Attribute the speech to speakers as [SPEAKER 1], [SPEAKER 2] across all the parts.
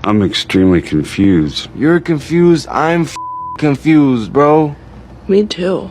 [SPEAKER 1] I'm extremely confused.
[SPEAKER 2] You're confused. I'm confused, bro.
[SPEAKER 3] Me too.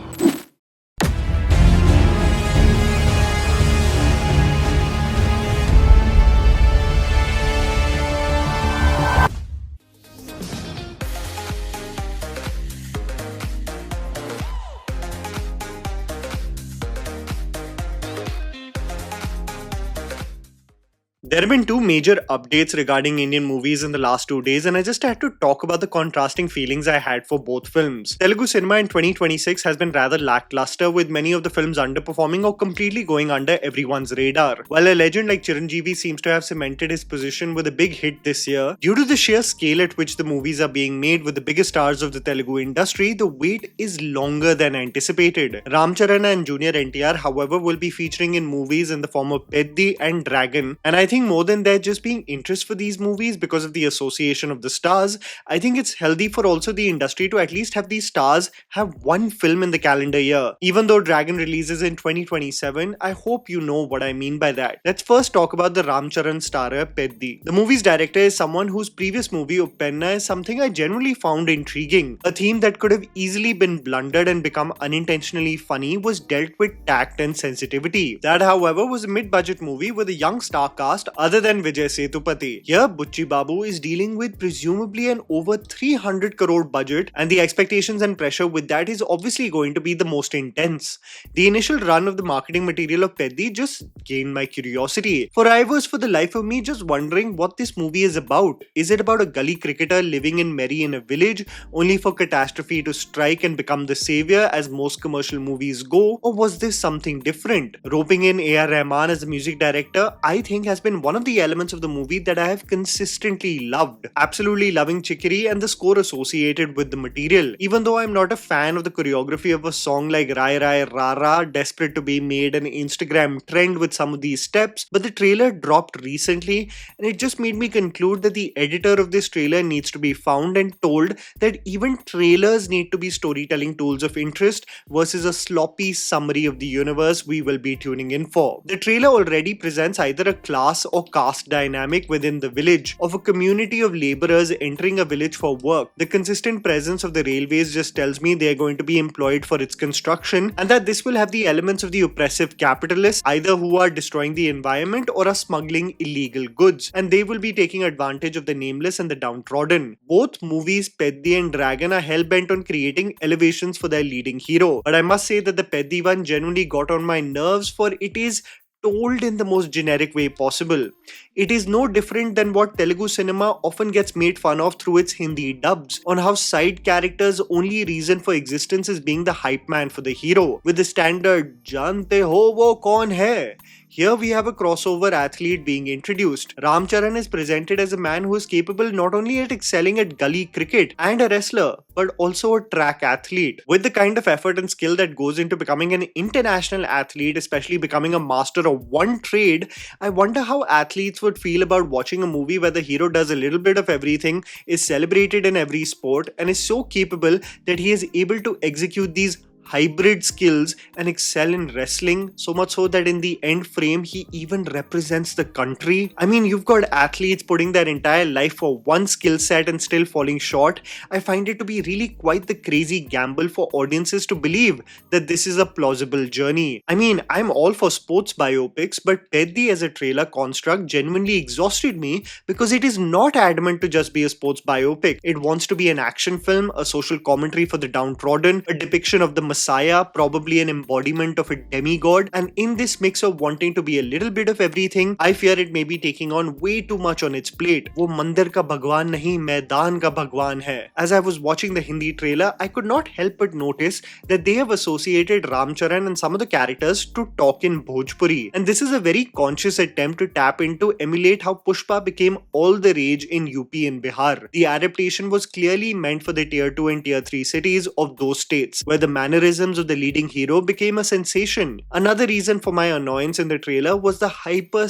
[SPEAKER 4] There have been two major updates regarding Indian movies in the last 2 days, and I just had to talk about the contrasting feelings I had for both films. Telugu cinema in 2026 has been rather lackluster, with many of the films underperforming or completely going under everyone's radar. While a legend like Chiranjeevi seems to have cemented his position with a big hit this year, due to the sheer scale at which the movies are being made with the biggest stars of the Telugu industry, the wait is longer than anticipated. Ram Charan and Junior NTR, however, will be featuring in movies in the form of Peddi and Dragon, and I think more than there just being interest for these movies because of the association of the stars, I think it's healthy for also the industry to at least have these stars have one film in the calendar year. Even though Dragon releases in 2027, I hope you know what I mean by that. Let's first talk about the Ram Charan starrer Peddi. The movie's director is someone whose previous movie Upenna is something I generally found intriguing. A theme that could have easily been blundered and become unintentionally funny was dealt with tact and sensitivity. That, however, was a mid-budget movie with a young star cast other than Vijay Sethupathi. Here, Bucci Babu is dealing with presumably an over 300 crore budget, and the expectations and pressure with that is obviously going to be the most intense. The initial run of the marketing material of Peddi just gained my curiosity, for I was for the life of me just wondering what this movie is about. Is it about a gully cricketer living in merry in a village only for catastrophe to strike and become the savior as most commercial movies go, or was this something different? Roping in A.R. Rahman as the music director, I think has been one of the elements of the movie that I have consistently loved. Absolutely loving Chikiri and the score associated with the material. Even though I'm not a fan of the choreography of a song like Rai Rai Rara, desperate to be made an Instagram trend with some of these steps, but the trailer dropped recently and it just made me conclude that the editor of this trailer needs to be found and told that even trailers need to be storytelling tools of interest versus a sloppy summary of the universe we will be tuning in for. The trailer already presents either a class or caste dynamic within the village of a community of laborers entering a village for work. The consistent presence of the railways just tells me they are going to be employed for its construction, and that this will have the elements of the oppressive capitalists, either who are destroying the environment or are smuggling illegal goods, and they will be taking advantage of the nameless and the downtrodden. Both movies, Peddi and Dragon, are hell-bent on creating elevations for their leading hero, but I must say that the Peddi one genuinely got on my nerves, for it is told in the most generic way possible. It is no different than what Telugu cinema often gets made fun of through its Hindi dubs, on how side characters' only reason for existence is being the hype man for the hero, with the standard "Jante ho wo kaun hai." Here we have a crossover athlete being introduced. Ram Charan is presented as a man who is capable not only at excelling at gully cricket and a wrestler, but also a track athlete. With the kind of effort and skill that goes into becoming an international athlete, especially becoming a master of one trade, I wonder how athletes would feel about watching a movie where the hero does a little bit of everything, is celebrated in every sport, and is so capable that he is able to execute these hybrid skills and excel in wrestling, so much so that in the end frame he even represents the country. I mean, you've got athletes putting their entire life for one skill set and still falling short. I find it to be really quite the crazy gamble for audiences to believe that this is a plausible journey. I mean, I'm all for sports biopics, but Peddi as a trailer construct genuinely exhausted me because it is not adamant to just be a sports biopic. It wants to be an action film, a social commentary for the downtrodden, a depiction of the Messiah, probably an embodiment of a demigod, and in this mix of wanting to be a little bit of everything, I fear it may be taking on way too much on its plate. वो मंदिर का भगवान नहीं, मैदान का भगवान है. As I was watching the Hindi trailer, I could not help but notice that they have associated Ram Charan and some of the characters to talk in Bhojpuri, and this is a very conscious attempt to tap into emulate how Pushpa became all the rage in UP and Bihar. The adaptation was clearly meant for the tier 2 and tier 3 cities of those states, where the mannerisms of the leading hero became a sensation. Another reason for my annoyance in the trailer was the hyper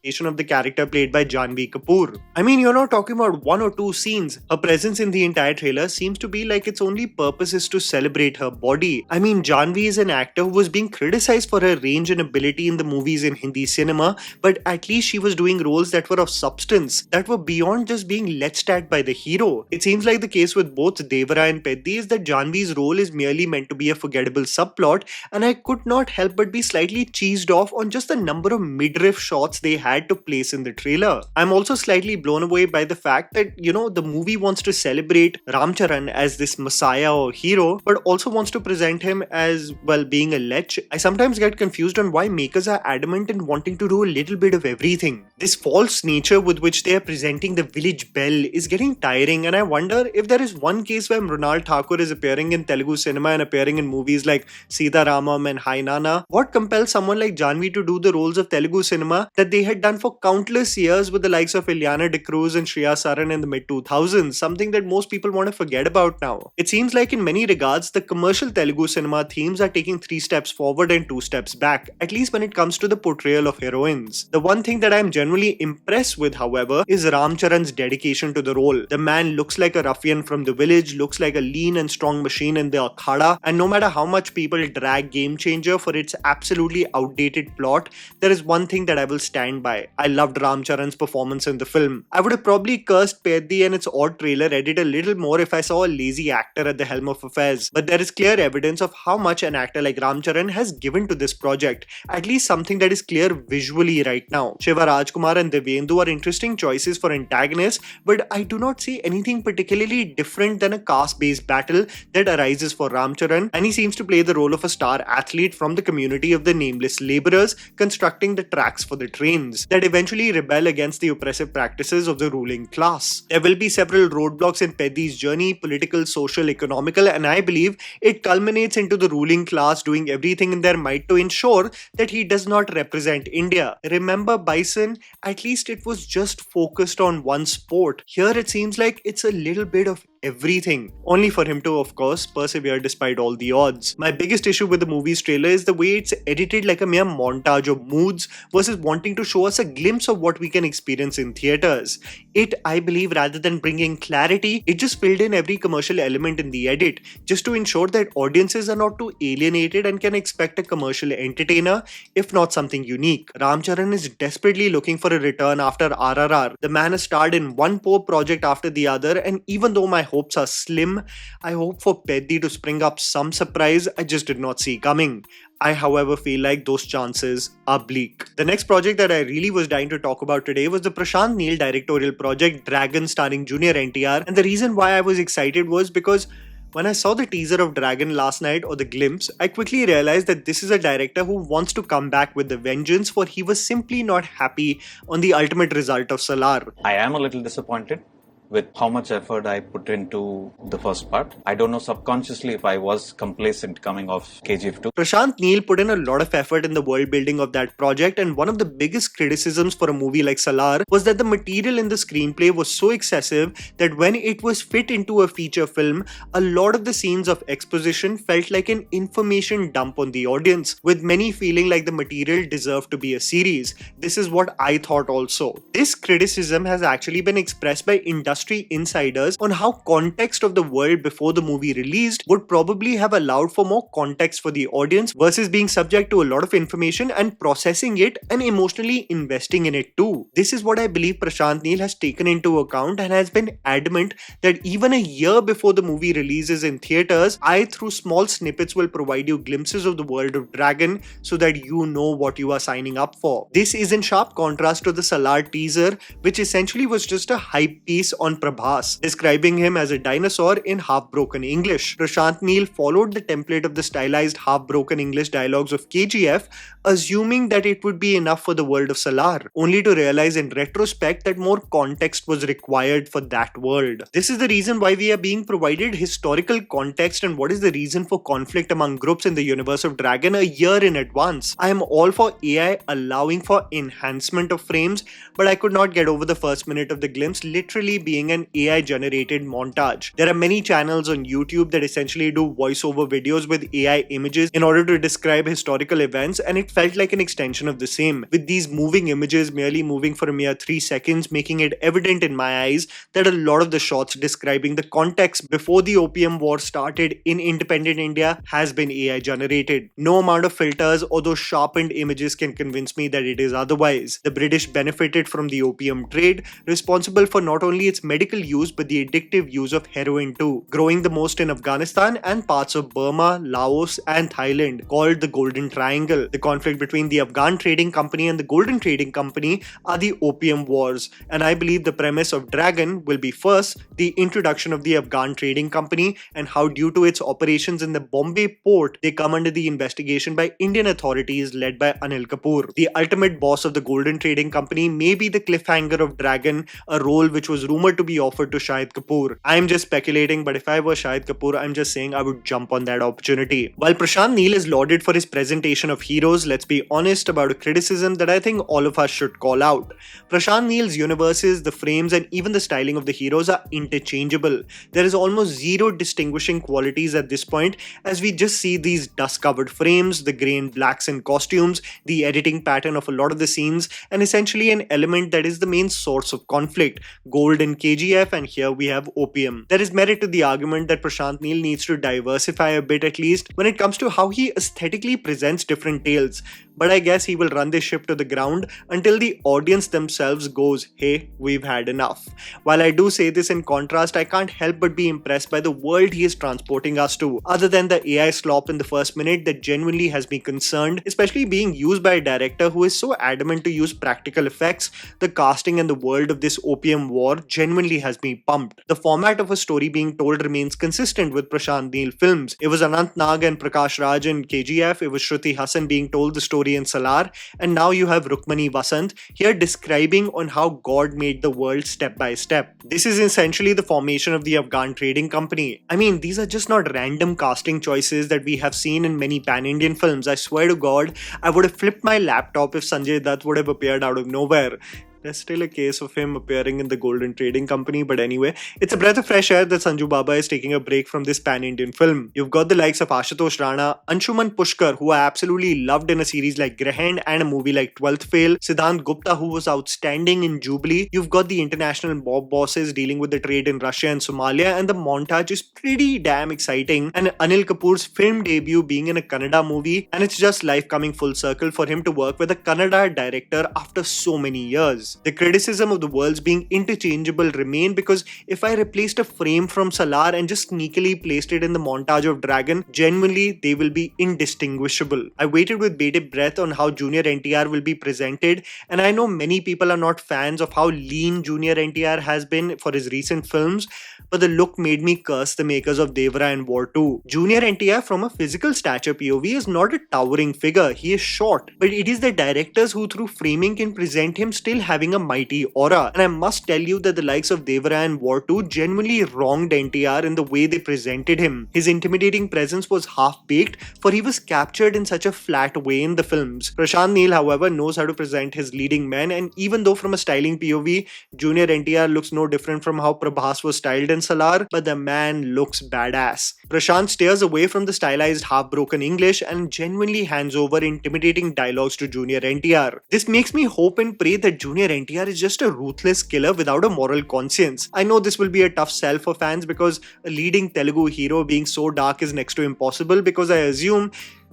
[SPEAKER 4] representation of the character played by Janhvi Kapoor. I mean, you're not talking about one or two scenes. Her presence in the entire trailer seems to be like its only purpose is to celebrate her body. I mean, Janhvi is an actor who was being criticized for her range and ability in the movies in Hindi cinema, but at least she was doing roles that were of substance, that were beyond just being letched at by the hero. It seems like the case with both Devara and Peddi is that Janhvi's role is merely meant to be a forgettable subplot, and I could not help but be slightly cheesed off on just the number of midriff shots they had to place in the trailer. I'm also slightly blown away by the fact that, the movie wants to celebrate Ram Charan as this messiah or hero, but also wants to present him as, well, being a lech. I sometimes get confused on why makers are adamant in wanting to do a little bit of everything. This false nature with which they are presenting the village belle is getting tiring, and I wonder if there is one case where Mrunal Thakur is appearing in Telugu cinema and appearing in movies like Sita Ramam and Hai Nana. What compels someone like Janhvi to do the roles of Telugu cinema that they had done for countless years with the likes of Ileana D'Cruz and Shreya Saran in the mid-2000s, something that most people want to forget about now. It seems like in many regards, the commercial Telugu cinema themes are taking 3 steps forward and 2 steps back, at least when it comes to the portrayal of heroines. The one thing that I am genuinely impressed with, however, is Ram Charan's dedication to the role. The man looks like a ruffian from the village, looks like a lean and strong machine in the akhada, and no matter how much people drag Game Changer for its absolutely outdated plot, there is one thing that I will stand by. I loved Ram Charan's performance in the film. I would have probably cursed Peddi and its odd trailer edit a little more if I saw a lazy actor at the helm of affairs, but there is clear evidence of how much an actor like Ram Charan has given to this project, at least something that is clear visually right now. Shiva Rajkumar and Devyendu are interesting choices for antagonists, but I do not see anything particularly different than a caste-based battle that arises for Ram Charan, and he seems to play the role of a star athlete from the community of the nameless labourers constructing the tracks for the trains that eventually rebel against the oppressive practices of the ruling class. There will be several roadblocks in Peddi's journey, political, social, economical, and I believe it culminates into the ruling class doing everything in their might to ensure that he does not represent India. Remember Bison? At least it was just focused on one sport. Here it seems like it's a little bit of everything, only for him to, of course, persevere despite all the odds. My biggest issue with the movie's trailer is the way it's edited like a mere montage of moods versus wanting to show us a glimpse of what we can experience in theaters. It, I believe, rather than bringing clarity, it just filled in every commercial element in the edit, just to ensure that audiences are not too alienated and can expect a commercial entertainer, if not something unique. Ram Charan is desperately looking for a return after RRR. The man has starred in one poor project after the other, and even though my hopes are slim, I hope for Peddi to spring up some surprise I just did not see coming. I, however, feel like those chances are bleak. The next project that I really was dying to talk about today was the Prashanth Neel directorial project Dragon starring Junior NTR, and the reason why I was excited was because when I saw the teaser of Dragon last night, or the glimpse, I quickly realized that this is a director who wants to come back with a vengeance, for he was simply not happy on the ultimate result of Salaar.
[SPEAKER 3] I am a little disappointed with how much effort I put into the first part. I don't know subconsciously if I was complacent coming off KGF 2.
[SPEAKER 4] Prashanth Neel put in a lot of effort in the world building of that project, and one of the biggest criticisms for a movie like Salaar was that the material in the screenplay was so excessive that when it was fit into a feature film, a lot of the scenes of exposition felt like an information dump on the audience, with many feeling like the material deserved to be a series. This is what I thought also. This criticism has actually been expressed by industry insiders on how context of the world before the movie released would probably have allowed for more context for the audience versus being subject to a lot of information and processing it and emotionally investing in it too. This is what I believe Prashanth Neel has taken into account and has been adamant that even a year before the movie releases in theaters, I, through small snippets, will provide you glimpses of the world of Dragon so that you know what you are signing up for. This is in sharp contrast to the Salaar teaser, which essentially was just a hype piece on Prabhas, describing him as a dinosaur in half-broken English. Prashanth Neel followed the template of the stylized half-broken English dialogues of KGF, assuming that it would be enough for the world of Salaar, only to realize in retrospect that more context was required for that world. This is the reason why we are being provided historical context and what is the reason for conflict among groups in the universe of Dragon a year in advance. I am all for AI allowing for enhancement of frames, but I could not get over the first minute of the glimpse literally being seeing an AI generated montage. There are many channels on YouTube that essentially do voiceover videos with AI images in order to describe historical events, and it felt like an extension of the same, with these moving images merely moving for a mere 3 seconds, making it evident in my eyes that a lot of the shots describing the context before the Opium War started in independent India has been AI generated. No amount of filters or those sharpened images can convince me that it is otherwise. The British benefited from the opium trade, responsible for not only its medical use but the addictive use of heroin too, growing the most in Afghanistan and parts of Burma, Laos and Thailand, called the Golden Triangle. The conflict between the Afghan Trading Company and the Golden Trading Company are the Opium Wars, and I believe the premise of Dragon will be first the introduction of the Afghan Trading Company and how, due to its operations in the Bombay port, they come under the investigation by Indian authorities led by Anil Kapoor. The ultimate boss of the Golden Trading Company may be the cliffhanger of Dragon, a role which was rumored to be offered to Shahid Kapoor. I am just speculating, but if I were Shahid Kapoor, I'm just saying I would jump on that opportunity. While Prashanth Neel is lauded for his presentation of heroes, let's be honest about a criticism that I think all of us should call out. Prashanth Neel's universes, the frames and even the styling of the heroes are interchangeable. There is almost zero distinguishing qualities at this point, as we just see these dust-covered frames, the grey and blacks in costumes, the editing pattern of a lot of the scenes, and essentially an element that is the main source of conflict. Gold in KGF, and here we have opium. There is merit to the argument that Prashanth Neel needs to diversify a bit, at least when it comes to how he aesthetically presents different tales, but I guess he will run this ship to the ground until the audience themselves goes, hey, we've had enough. While I do say this in contrast, I can't help but be impressed by the world he is transporting us to. Other than the AI slop in the first minute that genuinely has me concerned, especially being used by a director who is so adamant to use practical effects, the casting and the world of this opium war genuinely has me pumped. The format of a story being told remains consistent with Prashanth Neel films. It was Anant Nag and Prakash Raj in KGF, it was Shruti Hassan being told the story in Salaar, and now you have Rukmani Vasant here describing on how God made the world step by step. This is essentially the formation of the Afghan Trading Company. I mean, these are just not random casting choices that we have seen in many pan-Indian films. I swear to God, I would have flipped my laptop if Sanjay Dutt would have appeared out of nowhere. There's still a case of him appearing in the Golden Trading Company, but anyway, it's a breath of fresh air that Sanju Baba is taking a break from this pan-Indian film. You've got the likes of Ashutosh Rana, Anshuman Pushkar, who I absolutely loved in a series like Grahan and a movie like 12th Fail, Siddhant Gupta, who was outstanding in Jubilee. You've got the international mob bosses dealing with the trade in Russia and Somalia, and the montage is pretty damn exciting, and Anil Kapoor's film debut being in a Kannada movie, and it's just life coming full circle for him to work with a Kannada director after so many years. The criticism of the worlds being interchangeable remain, because if I replaced a frame from Salaar and just sneakily placed it in the montage of Dragon, genuinely they will be indistinguishable. I waited with bated breath on how Junior NTR will be presented, and I know many people are not fans of how lean Junior NTR has been for his recent films, but the look made me curse the makers of Devara and War 2. Junior NTR from a physical stature POV is not a towering figure, he is short, but it is the directors who through framing can present him still having a mighty aura. And I must tell you that the likes of Devara and War 2 genuinely wronged NTR in the way they presented him. His intimidating presence was half-baked, for he was captured in such a flat way in the films. Prashanth Neel, however, knows how to present his leading men, and even though from a styling POV, Junior NTR looks no different from how Prabhas was styled in Salaar, but the man looks badass. Prashanth steers away from the stylized half-broken English and genuinely hands over intimidating dialogues to Junior NTR. This makes me hope and pray that Junior NTR is just a ruthless killer without a moral conscience. I know this will be a tough sell for fans, because a leading Telugu hero being so dark is next to impossible, because I assume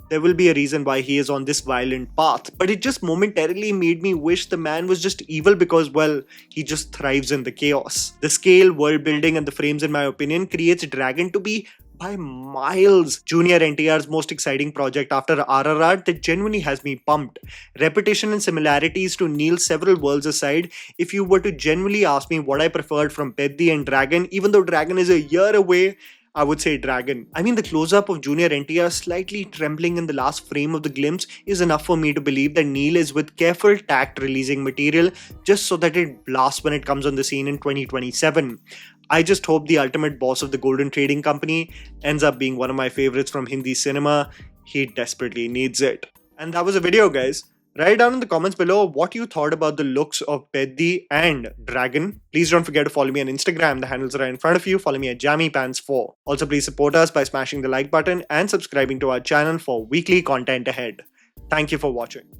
[SPEAKER 4] there will be a reason why he is on this violent path. But it just momentarily made me wish the man was just evil, because, well, he just thrives in the chaos. The scale, world building and the frames, in my opinion, creates Dragon to be by miles Junior NTR's most exciting project after RRR that genuinely has me pumped. Repetition and similarities to Neel's several worlds aside, if you were to genuinely ask me what I preferred from Peddi and Dragon, even though Dragon is a year away, I would say Dragon. I mean, the close-up of Junior NTR slightly trembling in the last frame of the glimpse is enough for me to believe that Neel is with careful tact releasing material just so that it blasts when it comes on the scene in 2027. I just hope the ultimate boss of the Golden Trading Company ends up being one of my favorites from Hindi cinema. He desperately needs it. And that was a video, guys. Write down in the comments below what you thought about the looks of Peddi and Dragon. Please don't forget to follow me on Instagram. The handles are right in front of you. Follow me at JammyPants4. Also, please support us by smashing the like button and subscribing to our channel for weekly content ahead. Thank you for watching.